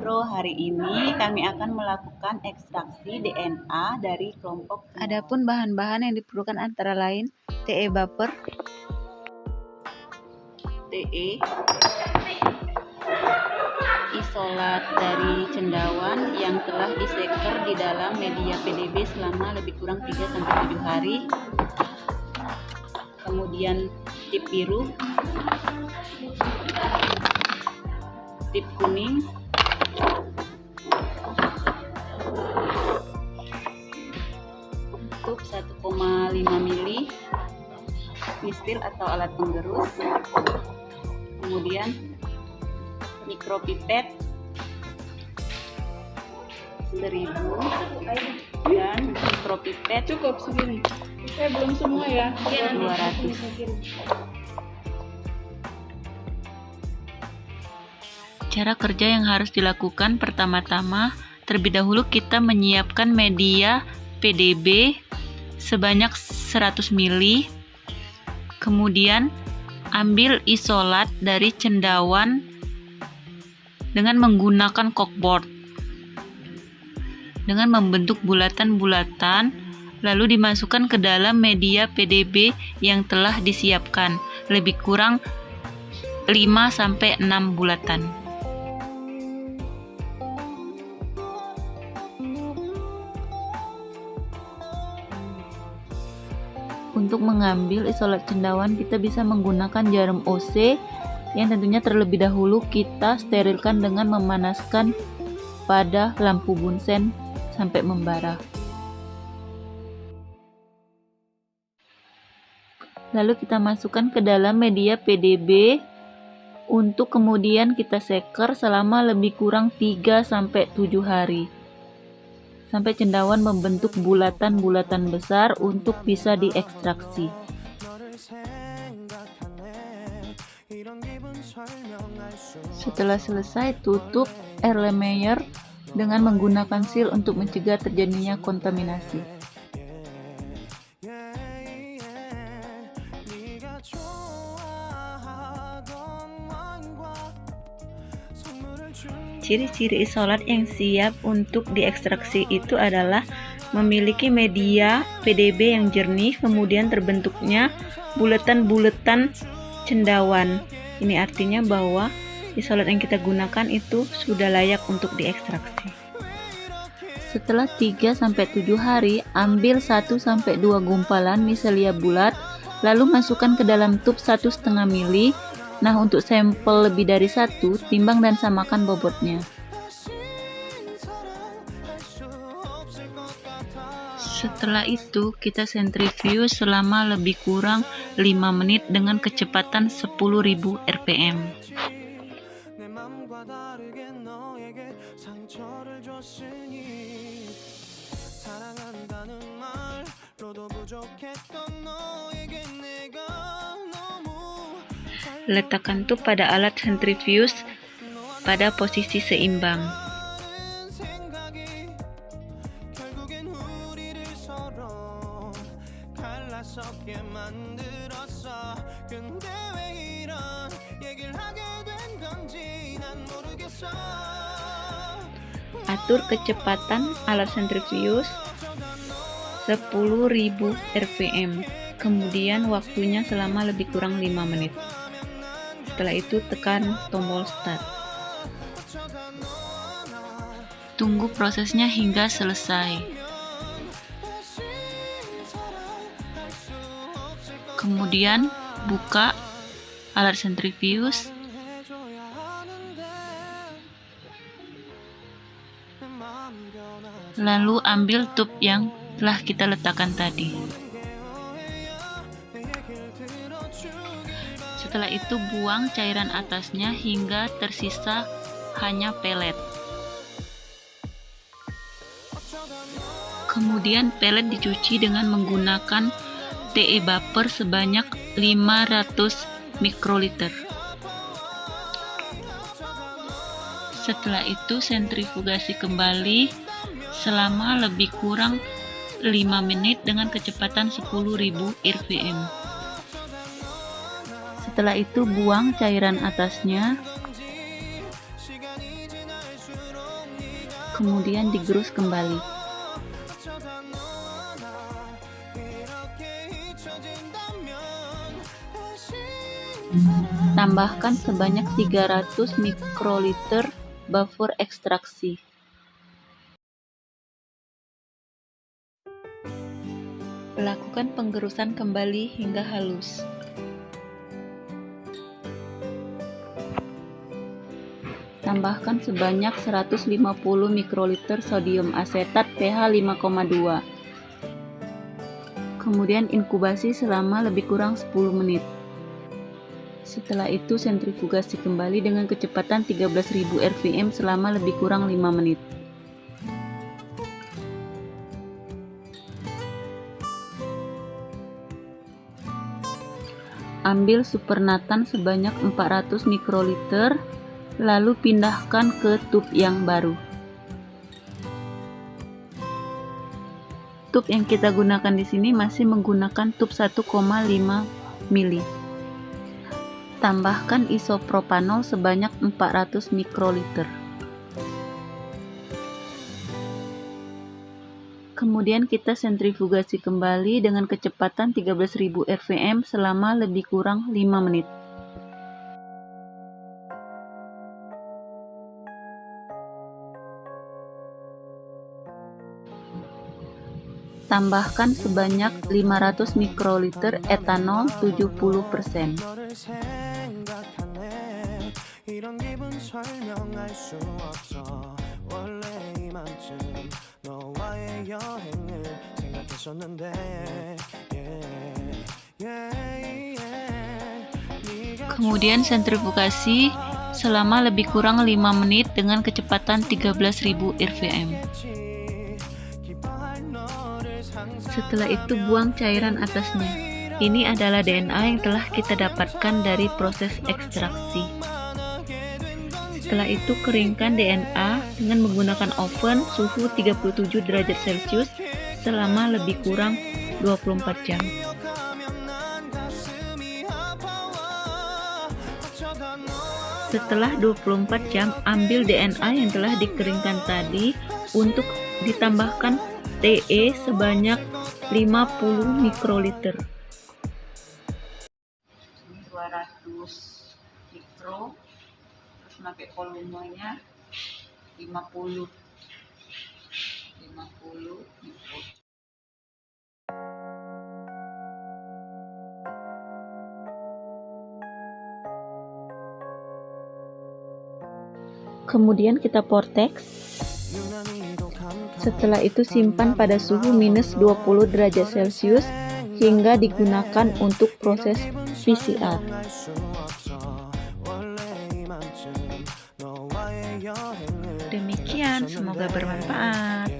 Mikro. Hari ini kami akan melakukan ekstraksi DNA dari kelompok. Adapun bahan-bahan yang diperlukan antara lain TE baper, TE, isolat dari cendawan yang telah diseker di dalam media PDB selama lebih kurang 3-7 hari. Kemudian tip biru, tip kuning, tup 1,5 mili, mistil atau alat penggerus, kemudian mikropipet 1000 dan mikropipet cukup segini. Belum semua ya. 200. Cara kerja yang harus dilakukan pertama-tama, terlebih dahulu kita menyiapkan media PDB sebanyak 100 ml. Kemudian ambil isolat dari cendawan dengan menggunakan corkboard dengan membentuk bulatan-bulatan, lalu dimasukkan ke dalam media PDB yang telah disiapkan, lebih kurang 5-6 bulatan. Untuk mengambil isolat cendawan, kita bisa menggunakan jarum OC yang tentunya terlebih dahulu kita sterilkan dengan memanaskan pada lampu bunsen sampai membara. Lalu kita masukkan ke dalam media PDB untuk kemudian kita seker selama lebih kurang 3-7 hari. Sampai cendawan membentuk bulatan-bulatan besar untuk bisa diekstraksi. Setelah selesai, tutup Erlenmeyer dengan menggunakan seal untuk mencegah terjadinya kontaminasi. Ciri-ciri isolat yang siap untuk diekstraksi itu adalah memiliki media PDB yang jernih, kemudian terbentuknya bulatan-bulatan cendawan. Ini artinya bahwa isolat yang kita gunakan itu sudah layak untuk diekstraksi. Setelah 3-7 hari, ambil 1-2 gumpalan miselia bulat, lalu masukkan ke dalam tub 1,5 mili. Nah, untuk sampel lebih dari 1, timbang dan samakan bobotnya. Setelah itu, kita sentrifuge selama lebih kurang 5 menit dengan kecepatan 10.000 rpm. Letakkan tub pada alat sentrifuge pada posisi seimbang. Atur kecepatan alat sentrifuge 10.000 rpm. Kemudian waktunya selama lebih kurang 5 menit. Setelah itu tekan tombol start. Tunggu prosesnya hingga selesai. Kemudian buka alat sentrifuge. Lalu ambil tub yang telah kita letakkan tadi. Setelah itu buang cairan atasnya hingga tersisa hanya pelet. Kemudian pelet dicuci dengan menggunakan TE baper sebanyak 500 mikroliter. Setelah itu sentrifugasi kembali selama lebih kurang 5 menit dengan kecepatan 10.000 rpm. Setelah itu buang cairan atasnya. kemudian digerus kembali. Tambahkan sebanyak 300 mikroliter buffer ekstraksi. Lakukan penggerusan kembali hingga halus. Tambahkan sebanyak 150 mikroliter sodium asetat pH 5,2. Kemudian inkubasi selama lebih kurang 10 menit. Setelah itu sentrifugasi kembali dengan kecepatan 13.000 rpm selama lebih kurang 5 menit. Ambil supernatan sebanyak 400 mikroliter, lalu pindahkan ke tub yang baru. Tub yang kita gunakan di sini masih menggunakan tub 1,5 mili. Tambahkan isopropanol sebanyak 400 mikroliter. Kemudian kita sentrifugasi kembali dengan kecepatan 13.000 rpm selama lebih kurang 5 menit. Tambahkan sebanyak 500 mikroliter etanol 70%. Kemudian sentrifugasi selama lebih kurang 5 menit dengan kecepatan 13.000 rpm. Setelah itu buang cairan atasnya. Ini adalah DNA yang telah kita dapatkan dari proses ekstraksi. Setelah itu keringkan DNA dengan menggunakan oven suhu 37 derajat Celcius selama lebih kurang 24 jam. Setelah 24 jam, ambil DNA yang telah dikeringkan tadi untuk ditambahkan TE sebanyak 50 mikroliter. 200 mikro, terus pakai volumenya 50 mikro. Kemudian kita vortex. Setelah itu simpan pada suhu minus 20 derajat Celcius hingga digunakan untuk proses PCR. Demikian, semoga bermanfaat.